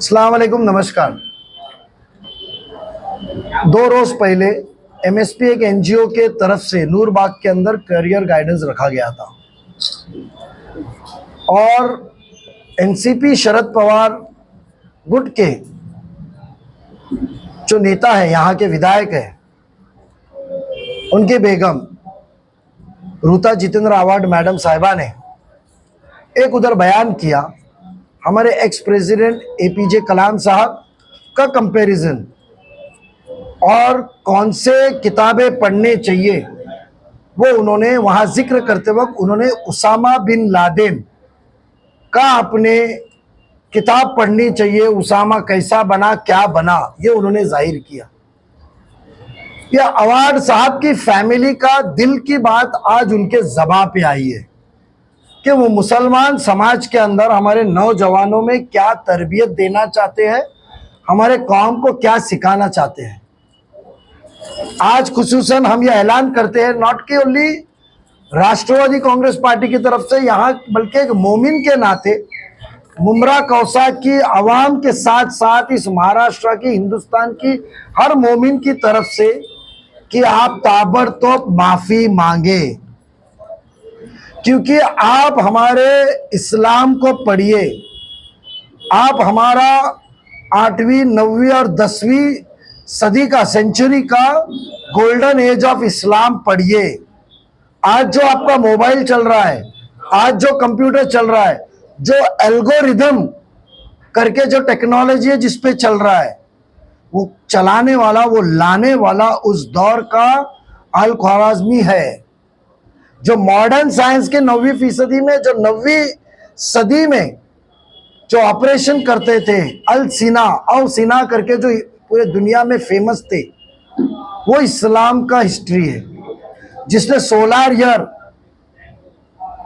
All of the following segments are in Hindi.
अस्सलाम वालेकुम, नमस्कार। 2 रोज पहले एमएसपी एक एनजीओ के तरफ से नूरबाग के अंदर करियर गाइडेंस रखा गया था और एनसीपी शरद पवार गुट के जो नेता है, यहाँ के विधायक है, उनके बेगम रूता जितेंद्र अवार्ड मैडम साहिबा ने एक उधर बयान किया हमारे एक्स प्रेसिडेंट एपीजे कलाम साहब का कंपैरिजन और कौन से किताबें पढ़ने चाहिए वो उन्होंने वहाँ जिक्र करते वक्त उन्होंने उसामा बिन लादेन का अपने किताब पढ़नी चाहिए, उसामा कैसा बना क्या बना, ये उन्होंने जाहिर किया। यह अवार्ड साहब की फैमिली का दिल की बात आज उनके ज़बां पे आई है कि वो मुसलमान समाज के अंदर हमारे नौजवानों में क्या तरबियत देना चाहते हैं, हमारे कौम को क्या सिखाना चाहते हैं। आज खुसूसन हम ये ऐलान करते हैं, नॉट कि ओनली राष्ट्रवादी कांग्रेस पार्टी की तरफ से यहाँ, बल्कि एक मोमिन के नाते मुमरा कौसा की आवाम के साथ साथ इस महाराष्ट्र की, हिंदुस्तान की हर मोमिन की तरफ से कि आप ताबड़तोड़ माफ़ी मांगे, क्योंकि आप हमारे इस्लाम को पढ़िए, आप हमारा 8वीं 9वीं और 10वीं सदी का, सेंचुरी का गोल्डन एज ऑफ इस्लाम पढ़िए। आज जो आपका मोबाइल चल रहा है, आज जो कंप्यूटर चल रहा है, जो एल्गोरिदम करके जो टेक्नोलॉजी है जिस पे चल रहा है, वो चलाने वाला, वो लाने वाला उस दौर का अल ख्वाराज़मी है जो मॉडर्न साइंस के 9वीं फीसदी में, जो 9वीं सदी में जो ऑपरेशन करते थे, अल सीना करके जो पूरे दुनिया में फेमस थे, वो इस्लाम का हिस्ट्री है। जिसने सोलर ईयर,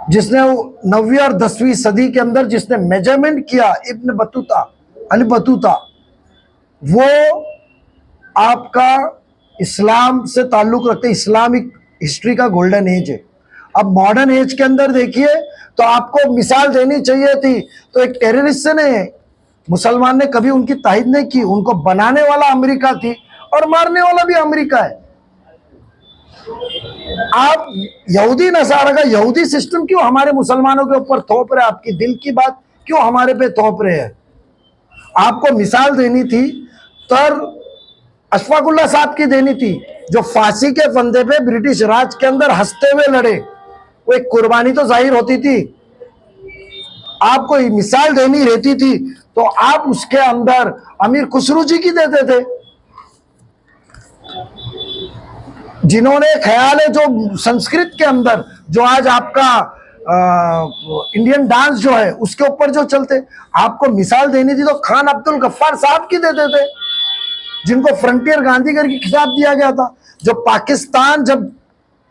जिसने 9वीं और 10वीं सदी के अंदर जिसने मेजरमेंट किया, इब्न बतूता, अली बतूता, वो आपका इस्लाम से ताल्लुक़ रखते, इस्लामिक हिस्ट्री का गोल्डन एज है। अब मॉडर्न एज के अंदर देखिए तो आपको मिसाल देनी चाहिए थी, तो एक टेररिस्ट ने, मुसलमान ने कभी उनकी तायद नहीं की। उनको बनाने वाला अमेरिका थी और मारने वाला भी अमेरिका है। आप यहूदी नसारा का यहूदी सिस्टम क्यों हमारे मुसलमानों के ऊपर थोप रहे, आपकी दिल की बात क्यों हमारे पे थोप रहे हैं। आपको मिसाल देनी थी तर अशफाकुल्ला साहब की देनी थी, जो फांसी के फंदे पे ब्रिटिश राज के अंदर हंसते हुए लड़े। वो एक कुर्बानी तो जाहिर होती थी, आपको मिसाल देनी रहती थी तो आप उसके अंदर अमीर खुसरू जी की देते थे, जिन्होंने ख्याल है जो संस्कृत के अंदर जो आज आपका इंडियन डांस जो है उसके ऊपर जो चलते, आपको मिसाल देनी थी तो खान अब्दुल गफ्फार साहब की देते थे, जिनको फ्रंटियर गांधीगर की खिताब दिया गया था। जो पाकिस्तान, जब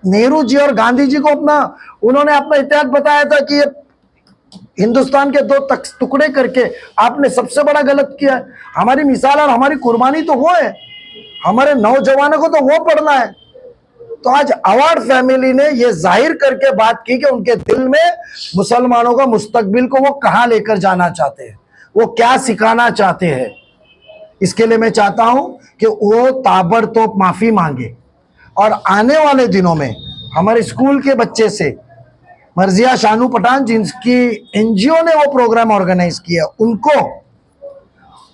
नेहरू जी और गांधी जी को उन्होंने अपना इतिहास बताया था कि ये हिंदुस्तान के 2 टुकड़े करके आपने सबसे बड़ा गलत किया है। हमारी मिसाल और हमारी कुर्बानी तो वो है, हमारे नौजवानों को तो वो पढ़ना है। तो आज अवार्ड फैमिली ने ये जाहिर करके बात की कि उनके दिल में मुसलमानों का मुस्तकबिल को वो कहाँ लेकर जाना चाहते हैं, वो क्या सिखाना चाहते हैं। इसके लिए मैं चाहता हूं कि वो ताबड़तोड़ माफी मांगे और आने वाले दिनों में हमारे स्कूल के बच्चे से मर्जिया शानू पठान, जिनकी एनजीओ ने वो प्रोग्राम ऑर्गेनाइज किया, उनको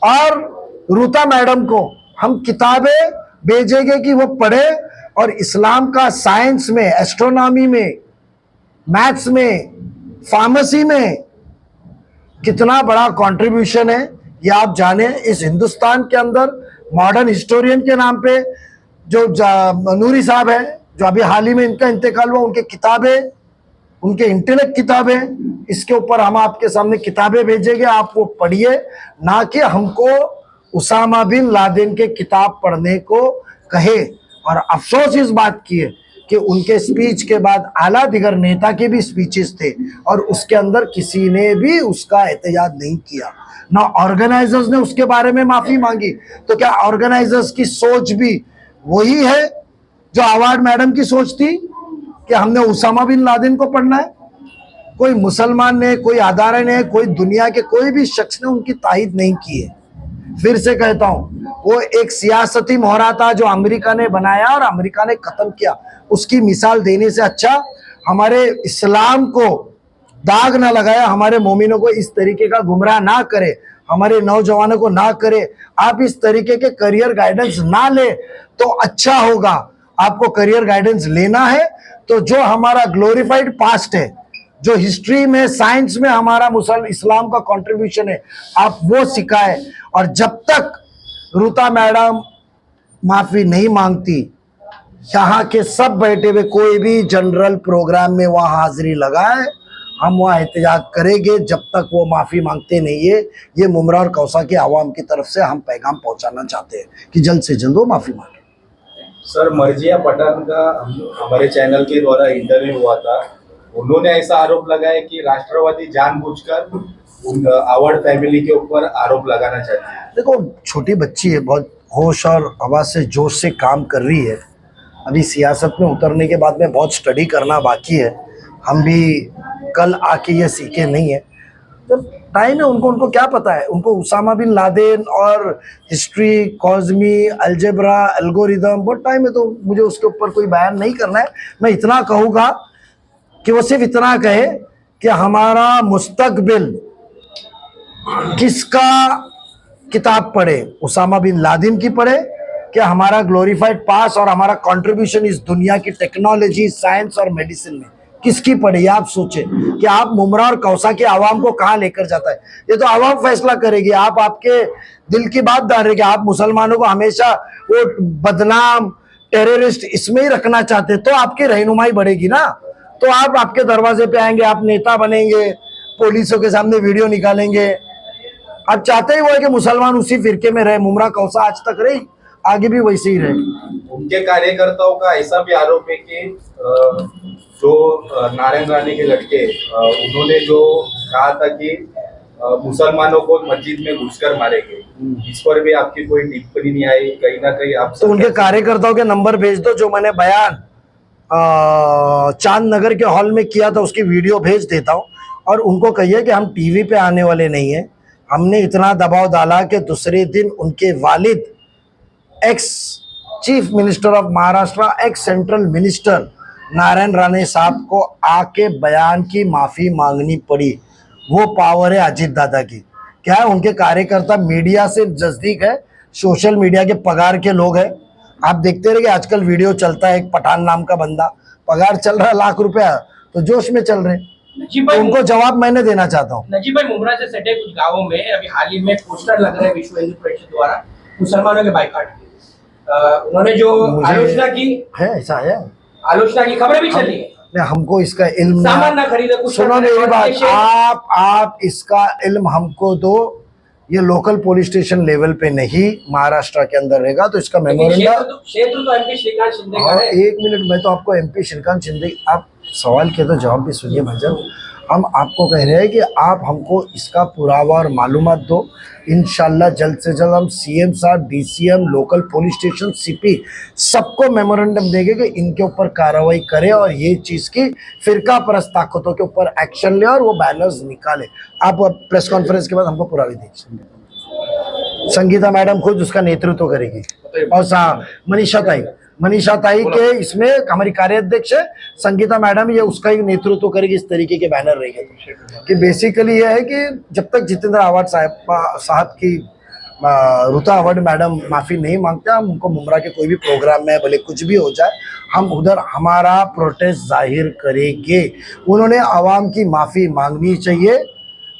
और रूता मैडम को हम किताबें भेजेंगे कि वो पढ़े और इस्लाम का साइंस में, एस्ट्रोनॉमी में, मैथ्स में, फार्मेसी में कितना बड़ा कंट्रीब्यूशन है ये आप जाने। इस हिंदुस्तान के अंदर मॉडर्न हिस्टोरियन के नाम पे जो नूरी साहब है, जो अभी हाल ही में इनका इंतकाल हुआ, उनके किताबें, उनके इंटेलेक्ट किताबें, इसके ऊपर हम आपके सामने किताबें भेजेंगे, आप वो पढ़िए, ना कि हमको उसामा बिन लादेन के किताब पढ़ने को कहे। और अफसोस इस बात की है कि उनके स्पीच के बाद आला दिगर नेता के भी स्पीचेस थे और उसके अंदर किसी ने भी उसका एहतजाज नहीं किया, ना ऑर्गेनाइजर्स ने उसके बारे में माफ़ी मांगी। तो क्या ऑर्गेनाइजर्स की सोच भी वही है जो अवार्ड मैडम की सोच थी कि हमने उसामा बिन लादेन को पढ़ना है? कोई मुसलमान ने, कोई अदारे ने, कोई दुनिया के कोई भी शख्स ने उनकी तायद नहीं की है। फिर से कहता हूं, वो एक सियासती मोहरा था जो अमेरिका ने बनाया और अमेरिका ने खत्म किया। उसकी मिसाल देने से अच्छा हमारे इस्लाम को दाग ना लगाया, हमारे मोमिनों को इस तरीके का गुमराह ना करे, हमारे नौजवानों को ना करे। आप इस तरीके के करियर गाइडेंस ना ले तो अच्छा होगा। आपको करियर गाइडेंस लेना है तो जो हमारा ग्लोरीफाइड पास्ट है, जो हिस्ट्री में साइंस में हमारा मुसलमान इस्लाम का कंट्रीब्यूशन है, आप वो सिखाए। और जब तक रूता मैडम माफी नहीं मांगती, यहाँ के सब बैठे हुए कोई भी जनरल प्रोग्राम में वहां हाजिरी लगाए, हम वहाँ एहतजाज करेंगे जब तक वो माफ़ी मांगते नहीं है। ये मुमरा और कौसा की आवाम की तरफ से हम पैगाम पहुंचाना चाहते हैं कि जल्द से जल्द वो माफ़ी मांगे। सर, मर्जिया पठान का हमारे चैनल के द्वारा इंटरव्यू हुआ था। उन्होंने ऐसा आरोप लगाया कि राष्ट्रवादी जानबूझकर आवाड़ फैमिली के ऊपर आरोप लगाना चाहती है। देखो, छोटी बच्ची है, बहुत होश और हवा से जोश से काम कर रही है। अभी सियासत में उतरने के बाद में बहुत स्टडी करना बाकी है। हम भी कल आके ये सीखे नहीं है, जब टाइम है उनको क्या पता है। उनको उसामा बिन लादेन और हिस्ट्री, कॉस्मी, अलजेब्रा, एल्गोरिदम बहुत टाइम है, तो मुझे उसके ऊपर कोई बयान नहीं करना है। मैं इतना कहूँगा कि वो सिर्फ इतना कहे कि हमारा मुस्तकबिल किसका किताब पढ़े, उसामा बिन लादेन की पढ़े, कि हमारा ग्लोरीफाइड पास और हमारा कंट्रीब्यूशन इस दुनिया की टेक्नोलॉजी, साइंस और मेडिसिन में किसकी पढ़े। आप सोचें कि आप मुमरा और कौसा के आवाम को कहाँ लेकर जाता है। ये तो आवाम फैसला करेगी। आप आपके दिल की बात डाल रहे कि आप मुसलमानों को हमेशा वो बदनाम, टेररिस्ट इसमें ही रखना चाहते, तो आपकी रहनुमाई बढ़ेगी ना। तो आप आपके दरवाजे पे आएंगे, आप नेता बनेंगे, पुलिसों के सामने वीडियो निकालेंगे। आप चाहते ही वो है कि मुसलमान उसी फिरके में रहे। मुमरा कौसा आज तक रही, आगे भी वैसे ही रहे। उनके कार्यकर्ताओं का ऐसा भी आरोप है कि जो नारायण राणे के लड़के, उन्होंने जो कहा था कि मुसलमानों को मस्जिद में घुसकर मारेंगे, इस पर भी आपकी कोई टिप्पणी नहीं आई कहीं ना कहीं। आप तो उनके कार्यकर्ताओं के नंबर भेज दो, जो मैंने बयान चांद नगर के हॉल में किया था उसकी वीडियो भेज देता हूँ। और उनको कहिए कि हम टीवी पे आने वाले नहीं हैं। हमने इतना दबाव डाला कि दूसरे दिन उनके वालिद, ex chief minister of Maharashtra, x central minister Narayan Rane साहब को आके बयान की माफ़ी मांगनी पड़ी। वो पावर है अजीत दादा की। क्या है, उनके कार्यकर्ता मीडिया से नज़दीक है, सोशल मीडिया के पगार के लोग हैं। आप देखते रहिए, आजकल वीडियो चलता है, एक पठान नाम का बंदा, पगार चल रहा है लाख रुपया, तो जोश में चल रहे हैं। तो उनको जवाब मैंने देना चाहता हूँ। नजीब भाई, मुमरा से सटे कुछ गाँवों में अभी हाल ही में पोस्टर लग रहे हैं विश्व हिंदू परिषद द्वारा मुसलमानों के बाइकाट की। उन्होंने जो आलोचना की है, ऐसा है, आलोचना की खबरें भी चली है। हमको इसका इल्म, सामान ना खरीदे, कुछ सुनो मेरी बात, आप इसका इल्म हमको दो। ये लोकल पुलिस स्टेशन लेवल पे नहीं, महाराष्ट्र के अंदर रहेगा। तो इसका मेमोरेंडम, क्षेत्र तो एमपी श्रीकांत शिंदे का है। एक मिनट, मैं तो आपको एमपी श्रीकांत शिंदे, आप सवाल किया तो जवाब भी सुनिए भाईजान। हम आपको कह रहे हैं कि आप हमको इसका पुरावा और मालूमात दो। इंशाल्लाह जल्द से जल्द हम सीएम साहब, DCM, local police station, CP सबको मेमोरेंडम देंगे कि इनके ऊपर कार्रवाई करें और ये चीज़ की फिरका परस्त ताकतों के ऊपर एक्शन ले और वो बैनर्स निकाले। आप प्रेस कॉन्फ्रेंस के बाद हमको पुरावे दीजिए। संगीता मैडम खुद उसका नेतृत्व करेगी और मनीषा ताई के इसमें हमारी कार्याध्यक्ष है संगीता मैडम, ये उसका ही नेतृत्व करेगी। इस तरीके के बैनर रहेंगे कि बेसिकली ये है कि जब तक जितेंद्र आवाड साहब की रूता आवाड मैडम माफ़ी नहीं मांगते, हम उनको मुमरा के कोई भी प्रोग्राम में भले कुछ भी हो जाए, हम उधर हमारा प्रोटेस्ट जाहिर करेंगे। उन्होंने आवाम की माफ़ी मांगनी चाहिए,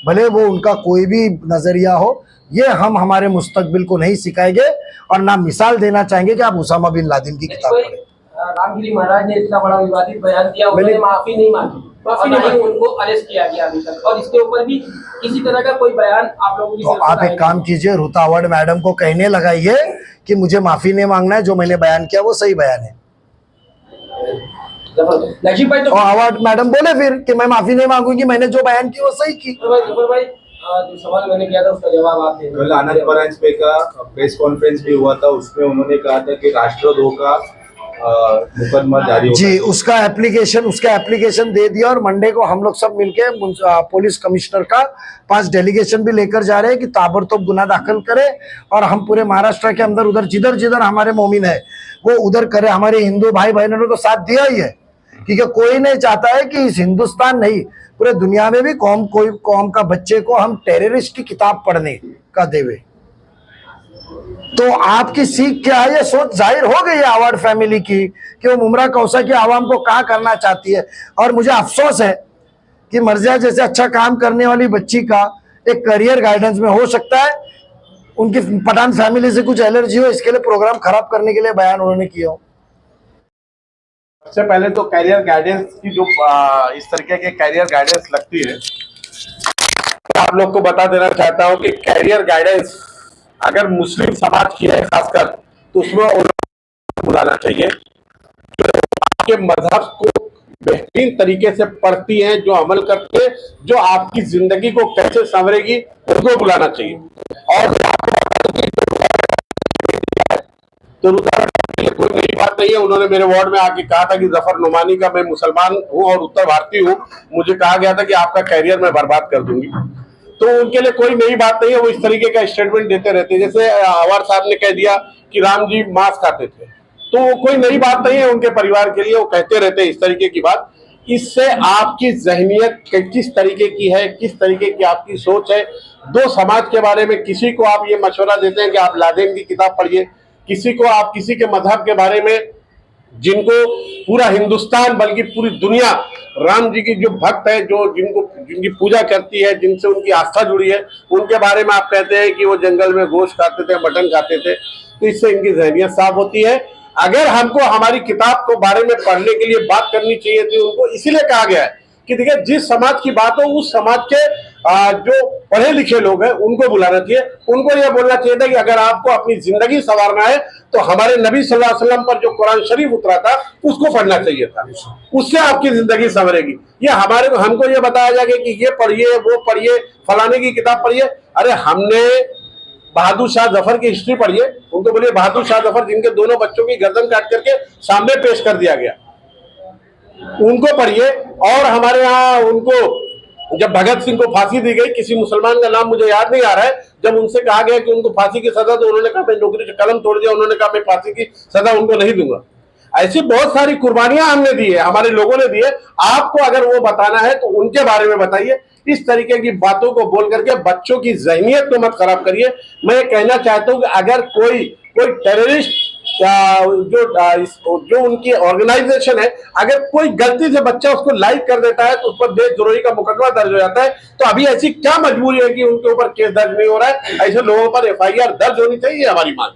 भले वो उनका कोई भी नज़रिया हो। ये हम हमारे मुस्तकबिल को नहीं सिखाएंगे और ना मिसाल देना चाहेंगे कि आप उसामा बिन लादेन की किताब पढ़ें। रामगिरी महाराज ने इतना बड़ा विवादित बयान दिया, उन्होंने माफी नहीं मांगी, माफी नहीं, उनको अरेस्ट किया गया अभी तक, और इसके ऊपर भी किसी तरह का कोई बयान आप लोगों की। तो आप एक काम कीजिए, रूता आवाड मैडम को कहने लगाइए कि मुझे माफी नहीं मांगना है, जो मैंने बयान किया वो सही बयान है। नजीब भाई, तो आवाड मैडम बोले फिर कि मैं माफी नहीं मांगूंगी, मैंने जो बयान की वो सही की। भाई, जो सवाल मैंने किया था उसका जवाब आप दे। कल आनंद परांजपे का प्रेस कॉन्फ्रेंस भी हुआ था, उसमें उन्होंने कहा था कि राष्ट्रद्रोह का मुकदमा जारी होगा। जी, उसका एप्लीकेशन दे दिया और मंडे को हम लोग सब मिलके पुलिस कमिश्नर का पास डेलीगेशन भी लेकर जा रहे हैं कि ताबड़तोड़ गुना दाखिल करे और हम पूरे महाराष्ट्र के अंदर उधर जिधर जिधर हमारे मोमिन है वो उधर करे। हमारे हिंदू भाई बहनों ने तो साथ दिया ही है, क्योंकि कोई नहीं चाहता है कि इस हिंदुस्तान नहीं पूरे दुनिया में भी कोई कौम का बच्चे को हम टेररिस्ट की किताब पढ़ने का देवे। तो आपकी सीख क्या है, ये सोच जाहिर हो गई है आवाड फैमिली की कि वो मुमरा कौसा की आवाम को कहाँ करना चाहती है। और मुझे अफसोस है कि मर्जिया जैसे अच्छा काम करने वाली बच्ची का एक करियर गाइडेंस में हो सकता है उनकी पठान फैमिली से कुछ एलर्जी हो, इसके लिए प्रोग्राम खराब करने के लिए बयान उन्होंने किया हो। सबसे पहले तो कैरियर गाइडेंस की जो इस तरीके के कैरियर गाइडेंस लगती है, तो आप लोग को बता देना चाहता हूं कि कैरियर गाइडेंस अगर मुस्लिम समाज की है खासकर तो उसमें उन्हें बुलाना चाहिए जो आपके मजहब को बेहतरीन तरीके से पढ़ती हैं, जो अमल करते हैं, जो आपकी जिंदगी को कैसे संवरेगी उनको बुलाना चाहिए। और तो कोई नई बात नहीं है। उन्होंने मेरे वार्ड में आके कहा था कि जफर नुमानी का मैं मुसलमान हूं और उत्तर भारतीय हूं, मुझे कहा गया था कि आपका कैरियर मैं बर्बाद कर दूंगी। तो उनके लिए कोई नई बात नहीं है, वो इस तरीके का स्टेटमेंट देते रहते हैं। जैसे अवार साहब ने कह दिया कि राम जी मांस खाते थे, तो कोई नई बात नहीं है उनके परिवार के लिए, वो कहते रहते हैं इस तरीके की बात। इससे आपकी जहनियत किस तरीके की है, किस तरीके की आपकी सोच है, दो समाज के बारे में किसी को आप ये मशवरा देते हैं कि आप लादेन की किताब पढ़िए, किसी को आप किसी के मजहब के बारे में जिनको पूरा हिंदुस्तान बल्कि पूरी दुनिया राम जी की जो भक्त है, जो जिनकी पूजा करती है, जिनसे उनकी आस्था जुड़ी है, उनके बारे में आप कहते हैं कि वो जंगल में गोश्त खाते थे, मटन खाते थे। तो इससे इनकी जहनियत साफ होती है। अगर हमको हमारी किताब को बारे में पढ़ने के लिए बात करनी चाहिए थी, उनको इसीलिए कहा गया है कि देखिए जिस समाज की बात हो उस समाज के जो पढ़े लिखे लोग हैं उनको बुलाना चाहिए। उनको यह बोलना चाहिए था कि अगर आपको अपनी जिंदगी संवारना है तो हमारे नबी सल्लल्लाहु अलैहि वसल्लम पर जो कुरान शरीफ उतरा था उसको पढ़ना चाहिए था, उससे आपकी जिंदगी संवरेगी। ये हमको ये बताया जाएगा कि ये पढ़िए, वो पढ़िए, फलाने की किताब पढ़िए। अरे हमने बहादुर शाह जफर की हिस्ट्री पढ़िए, उनको बोलिए बहादुर शाह जफर जिनके दोनों बच्चों की गर्दन काट करके सामने पेश कर दिया गया, उनको पढ़िए। और हमारे यहाँ उनको जब भगत सिंह को फांसी दी गई, किसी मुसलमान का नाम मुझे याद नहीं आ रहा है, जब उनसे कहा गया कि उनको फांसी की सजा, तो उन्होंने कहा मैं नौकरी से कलम तोड़ दिया, उन्होंने कहा मैं फांसी की सजा उनको नहीं दूंगा। ऐसी बहुत सारी कुर्बानियां हमने दी है, हमारे लोगों ने दी है। आपको अगर वो बताना है तो उनके बारे में बताइए। इस तरीके की बातों को बोल करके बच्चों की जहनियत को मत खराब करिए। मैं ये कहना चाहता हूं कि अगर कोई टेररिस्ट जो उनकी ऑर्गेनाइजेशन है, अगर कोई गलती से बच्चा उसको लाइक कर देता है तो उस पर देशद्रोही का मुकदमा दर्ज हो जाता है। तो अभी ऐसी क्या मजबूरी है कि उनके ऊपर केस दर्ज नहीं हो रहा है? ऐसे लोगों पर FIR दर्ज होनी चाहिए, हमारी मांग।